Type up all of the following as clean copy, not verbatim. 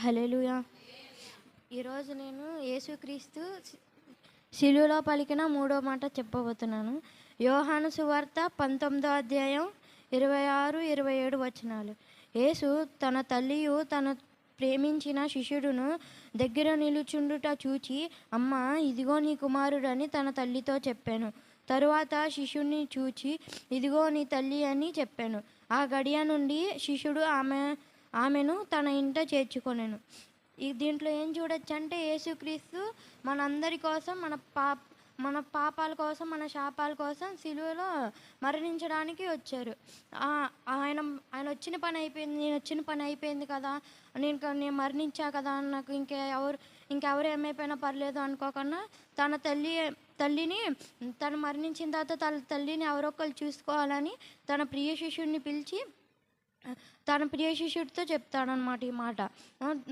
హల్లెలూయా. ఈరోజు నేను యేసుక్రీస్తు శిలువలో పలికిన మూడో మాట చెప్పబోతున్నాను. యోహాను సువార్త 19వ అధ్యాయం 26, 27 వచనాలు. యేసు తన తల్లియు తన ప్రేమించిన శిష్యుడును దగ్గర నిలుచుండుట చూచి, అమ్మా, ఇదిగో నీ కుమారుడని తన తల్లితో చెప్పాను. తరువాత శిష్యుడిని చూచి, ఇదిగో నీ తల్లి అని చెప్పాను. ఆ గడియ నుండి శిష్యుడు ఆమెను తన ఇంట చేర్చుకొనెను. దీంట్లో ఏం చూడొచ్చు అంటే, యేసుక్రీస్తు మనందరి కోసం, మన పాపాల కోసం, మన శాపాల కోసం సిలువలో మరణించడానికి వచ్చారు. ఆయన ఆయన వచ్చిన పని అయిపోయింది, నేను వచ్చిన పని అయిపోయింది కదా, నేను మరణించా కదా, నాకు ఇంకెవరు ఏమైపోయినా పర్లేదు అనుకోకుండా తన తల్లిని తను మరణించిన తర్వాత తన తల్లిని ఎవరొకరు చూసుకోవాలని తన ప్రియ శిష్యుడిని పిలిచి తన ప్రియ శిష్యుడితో చెప్తాడనమాట ఈ మాట.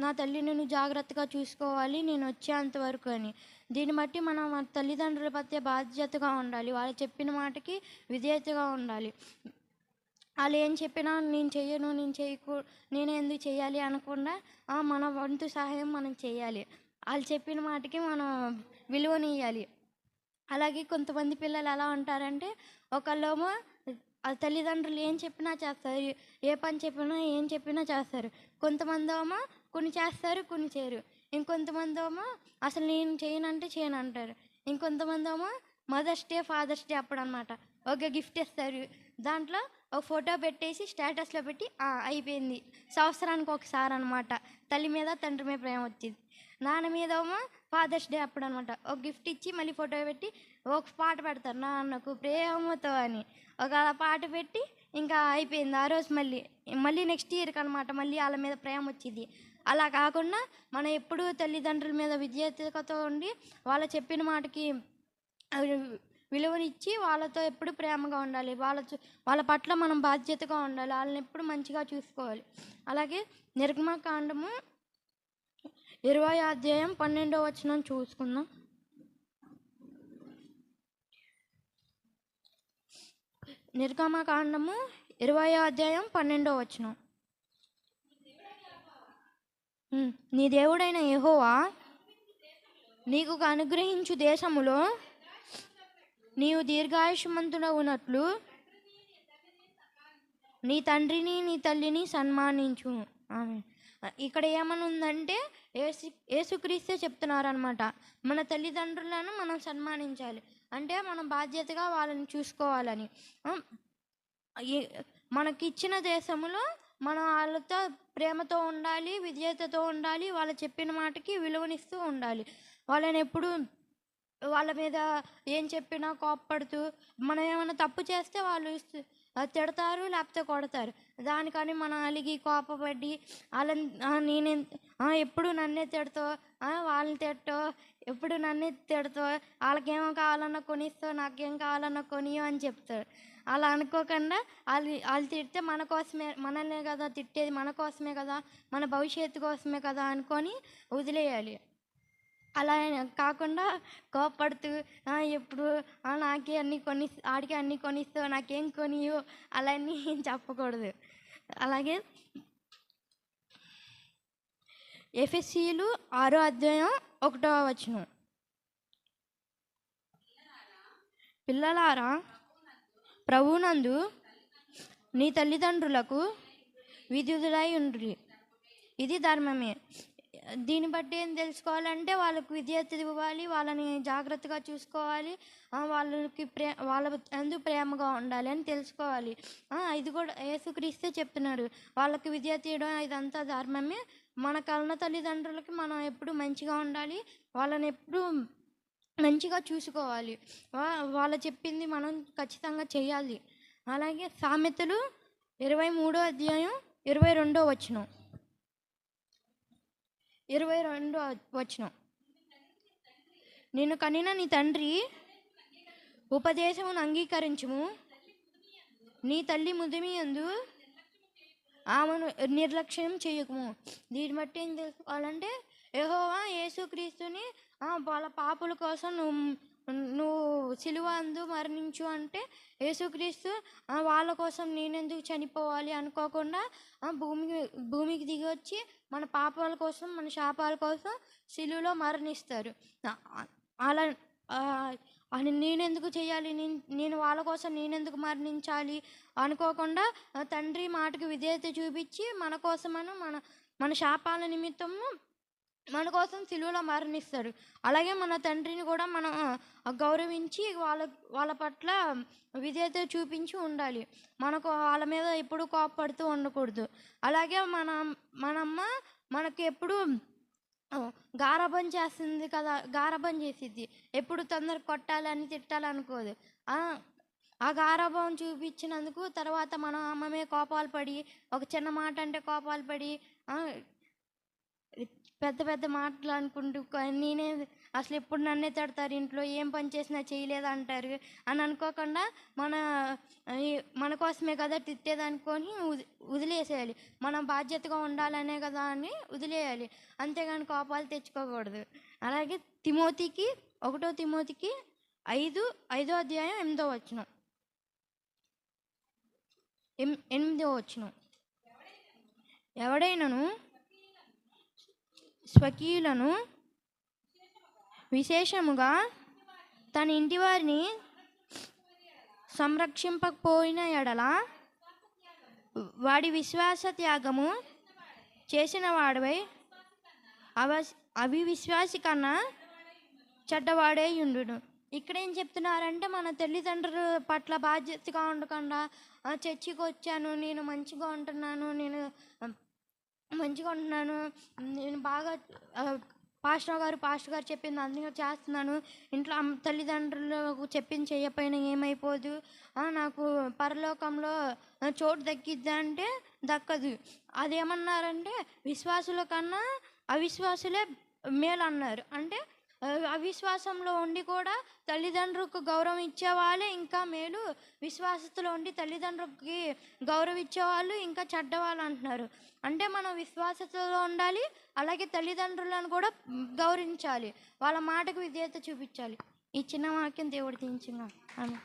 నా తల్లిని నువ్వు జాగ్రత్తగా చూసుకోవాలి నేను వచ్చేంత వరకు అని. దీన్ని బట్టి మనం మన తల్లిదండ్రుల పట్ల బాధ్యతగా ఉండాలి. వాళ్ళు చెప్పిన మాటకి విధేయతగా ఉండాలి. వాళ్ళు ఏం చెప్పినా నేను చెయ్యను, నేను ఎందుకు చెయ్యాలి అనకుండా మన వంతు సహాయం మనం చేయాలి. వాళ్ళు చెప్పిన మాటకి మనం విలువనియ్యాలి. అలాగే కొంతమంది పిల్లలు ఎలా ఉంటారంటే, ఒకళ్ళేమో తల్లిదండ్రులు ఏం చెప్పినా చేస్తారు, ఏ పని చెప్పినా ఏం చెప్పినా చేస్తారు. కొంతమంది ఏమో కొన్ని చేస్తారు, కొన్ని చేయరు. ఇంకొంతమంది ఏమో అసలు నేను చేయనంటే చేయను అంటారు. ఇంకొంతమంది ఏమో మదర్స్ డే, ఫాదర్స్ డే అప్పుడు అనమాట ఒక గిఫ్ట్ ఇస్తారు. దాంట్లో ఒక ఫోటో పెట్టేసి స్టేటస్లో పెట్టి అయిపోయింది. సంవత్సరానికి ఒకసారి అనమాట తల్లి మీద తండ్రి మీద ప్రేమ వచ్చింది. నాన్న మీద ఏమో ఫాదర్స్ డే అప్పుడు అనమాట ఒక గిఫ్ట్ ఇచ్చి మళ్ళీ ఫోటో పెట్టి ఒక పాట పెడతారు, నాన్నకు ప్రేమతో అని. ఒక పాట పెట్టి ఇంకా అయిపోయింది. ఆ రోజు మళ్ళీ నెక్స్ట్ ఇయర్కి అనమాట మళ్ళీ వాళ్ళ మీద ప్రేమ వచ్చింది. అలా కాకుండా మనం ఎప్పుడూ తల్లిదండ్రుల మీద విధేయతతో ఉండి వాళ్ళ చెప్పిన మాటకి విలువనిచ్చి వాళ్ళతో ఎప్పుడు ప్రేమగా ఉండాలి. వాళ్ళ పట్ల మనం బాధ్యతగా ఉండాలి. వాళ్ళని ఎప్పుడు మంచిగా చూసుకోవాలి. అలాగే నిర్గమకాండము 20వ అధ్యాయం 12వ వచనం చూసుకుందాం. నిర్గమకాండము 20వ అధ్యాయం 12వ వచనం. నీ దేవుడైన యెహోవా నీకు అనుగ్రహించు దేశములో నీవు దీర్ఘాయుష్మంతుడవునట్లు నీ తండ్రిని నీ తల్లిని సన్మానించు. ఇక్కడ ఏమని ఉందంటే, యేసుక్రీస్తే చెప్తున్నారనమాట, మన తల్లిదండ్రులను మనం సన్మానించాలి. అంటే మనం బాధ్యతగా వాళ్ళని చూసుకోవాలని. మనకిచ్చిన దేశంలో మనం వాళ్ళతో ప్రేమతో ఉండాలి, విధేయతతో ఉండాలి, వాళ్ళు చెప్పిన మాటకి విలువనిస్తూ ఉండాలి. వాళ్ళని ఎప్పుడు వాళ్ళ మీద ఏం చెప్పినా కోప్పడుతూ, మనం ఏమైనా తప్పు చేస్తే వాళ్ళు తిడతారు, లేకపోతే కొడతారు. దానికని మనం అలిగి కోపపడి వాళ్ళని ఎప్పుడు నన్నే తిడతావు, వాళ్ళని తిట్టో, ఎప్పుడు నన్నే తిడతావు, వాళ్ళకేమో కావాలన్నా కొనిస్తావు, నాకేం కావాలన్నా కొనియో అని చెప్తారు. అలా అనుకోకుండా వాళ్ళు తిడితే మన కోసమే, మనల్నే కదా తిట్టేది, మన కోసమే కదా, మన భవిష్యత్తు కోసమే కదా అనుకొని వదిలేయాలి. అలా కాకుండా కోప్పడుతూ ఎప్పుడు నాకే అన్నీ ఆడికి అన్నీ కొనిస్తావు, నాకేం కొనియు, అలా అన్నీ చెప్పకూడదు. అలాగే ఎఫెసీయులు 6వ అధ్యాయం 1వ వచనం. పిల్లలారా, ప్రభువునందు నీ తల్లిదండ్రులకు విధేయులై ఉండుడి, ఇది ధర్మమే. దీన్ని బట్టి ఏం తెలుసుకోవాలంటే, వాళ్ళకు విధేయత ఇవ్వాలి, వాళ్ళని జాగ్రత్తగా చూసుకోవాలి, వాళ్ళకి వాళ్ళ ఎందుకు ప్రేమగా ఉండాలి అని తెలుసుకోవాలి. ఇది కూడా యేసుక్రీస్తే చెప్తున్నారు, వాళ్ళకి విధేయత ఇవ్వడం ఇదంతా ధర్మమే. మన కన్న తల్లిదండ్రులకి మనం ఎప్పుడు మంచిగా ఉండాలి, వాళ్ళని ఎప్పుడు మంచిగా చూసుకోవాలి, వాళ్ళు చెప్పింది మనం ఖచ్చితంగా చేయాలి. అలాగే సామెతలు 23వ అధ్యాయం 22వ వచనం. 22వ వచనం. నిన్ను కనిన నీ తండ్రి ఉపదేశమును అంగీకరించుము, నీ తల్లి ముదిమి యందు ఆమెను నిర్లక్ష్యం చేయకుము. దీన్ని బట్టి ఏం తెలుసుకోవాలంటే, యెహోవా యేసుక్రీస్తుని వాళ్ళ పాపుల కోసం నువ్వు సిలువ అందు మరణించు అంటే యేసుక్రీస్తు వాళ్ళ కోసం నేనెందుకు చనిపోవాలి అనుకోకుండా భూమికి దిగి వచ్చి మన పాపాల కోసం మన శాపాల కోసం సిలువలో మరణిస్తారు. అలా అని నేనెందుకు చేయాలి, నేను వాళ్ళ కోసం నేనెందుకు మరణించాలి అనుకోకుండా తండ్రి మాటకు విధేయత చూపించి మన కోసమను మన శాపాల నిమిత్తము మన కోసం సిలువలో మరణిస్తాడు. అలాగే మన తండ్రిని కూడా మనం గౌరవించి వాళ్ళ పట్ల విధేయత చూపించి ఉండాలి. మనకు వాళ్ళ మీద ఎప్పుడు కోపపడుతూ ఉండకూడదు. అలాగే మనమ్మ మనకి ఎప్పుడు గారాబం చేస్తుంది కదా, గారాబం చేసిద్ది. ఎప్పుడు తొందర కొట్టాలని తిట్టాలనుకోదు. ఆ గారాబం చూపించినందుకు తర్వాత మనం అమ్మ మీద కోపాలు పడి, ఒక చిన్న మాట అంటే కోపాలు పడి పెద్ద పెద్ద మాటలు అనుకుంటూ నేనే అసలు ఎప్పుడు నన్నే తిడతారు, ఇంట్లో ఏం పని చేసినా చేయలేదు అంటారు అని అనుకోకుండా మన కోసమే కదా తిట్టేదనుకొని వదిలేసేయాలి. మనం బాధ్యతగా ఉండాలనే కదా అని వదిలేయాలి, అంతేగాని కోపాలు తెచ్చుకోకూడదు. అలాగే తిమోతికి 1 తిమోతికి 5వ అధ్యాయం 8వ వచనం. 8వ వచనం. ఎవడైనను స్వకీయులను విశేషముగా తన ఇంటి వారిని సంరక్షింపకపోయిన ఎడల వాడి విశ్వాస త్యాగము చేసిన వాడివై అవిశ్వాసి కన్నా చెడ్డవాడే ఉండును. ఇక్కడ ఏం చెప్తున్నారంటే, మన తల్లిదండ్రుల పట్ల బాధ్యతగా ఉండకుండా చర్చికి వచ్చాను, నేను మంచిగా ఉంటున్నాను, నేను బాగా పాస్టర్ గారు చెప్పింది అందుకే చేస్తున్నాను, ఇంట్లో తల్లిదండ్రులకు చెప్పింది చేయకపోయినా ఏమైపోదు, నాకు పరలోకంలో చోటు దక్కిద్ది అంటే దక్కదు. అదేమన్నారంటే విశ్వాసుల కన్నా అవిశ్వాసులే మేలు అన్నారు. అంటే అవిశ్వాసంలో ఉండి కూడా తల్లిదండ్రులకు గౌరవం ఇచ్చేవాళ్ళే ఇంకా మేలు, విశ్వాసతలో ఉండి తల్లిదండ్రులకి గౌరవం ఇచ్చేవాళ్ళు ఇంకా చెడ్డవాళ్ళు అంటున్నారు. అంటే మనం విశ్వాసతలో ఉండాలి, అలాగే తల్లిదండ్రులను కూడా గౌరవించాలి, వాళ్ళ మాటకు విధేయత చూపించాలి. ఈ చిన్న వాక్యం దేవుడు దించిన ఆమె.